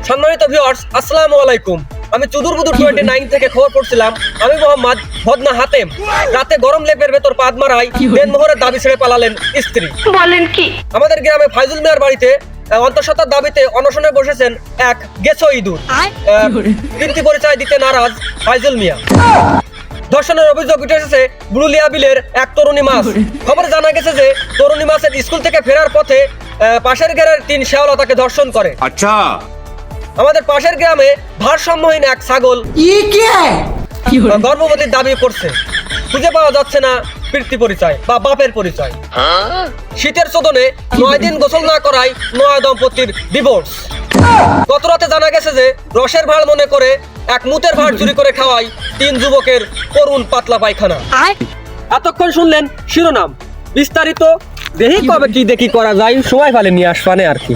সম্মানিত ভিউয়ার্স, আসসালামু আলাইকুম। আমি চুদুরবুদুর 29 থেকে খবর পড়ছিলাম। আমি মোহাম্মদ ভদনা হাতেম। রাতে গরম লেপের ভেতর পাদ মারায় দেনমোহরের দাবি ছেড়ে পালালেন স্ত্রী। বলেন কি? আমাদের গ্রামে ফাইজুল মিয়ার বাড়িতে অন্তঃসত্ত্বার দাবিতে অনশনে বসেছেন এক গেছো ইঁদুর। বৃত্তি পরিচয় দিতে নারাজ ফাইজুল মিয়া। ধর্ষণের অভিযোগ উঠে এসেছে বুরুলিয়া বিলের এক তরুণী মাছ। খবরে জানা গেছে যে তরুণী মাছের স্কুল থেকে ফেরার পথে পাশের গ্রামের 3 শেওলা তাকে ধর্ষণ করে। আচ্ছা, আমাদের পাশের গ্রামে ভারসাম্যহীন এক ছাগল গর্ভবতীর দাবি করছে। খুঁজে পাওয়া যাচ্ছে না বৃত্তি পরিচয় বা বাপের পরিচয়। শীতের চোদনে 9 দিন গোসল না করায় নয়া দম্পতির ডিভোর্স। গত রাতে জানা গেছে যে রসের ভাড় মনে করে এক মুতের ভাড় চুরি করে খাওয়ায় 3 যুবকের করুণ পাতলা পায়খানা। এতক্ষণ শুনলেন শিরোনাম, বিস্তারিত দেখি কবে কি দেখি করা যায়, সময় পালে নিয়ে আসবানে আর কি।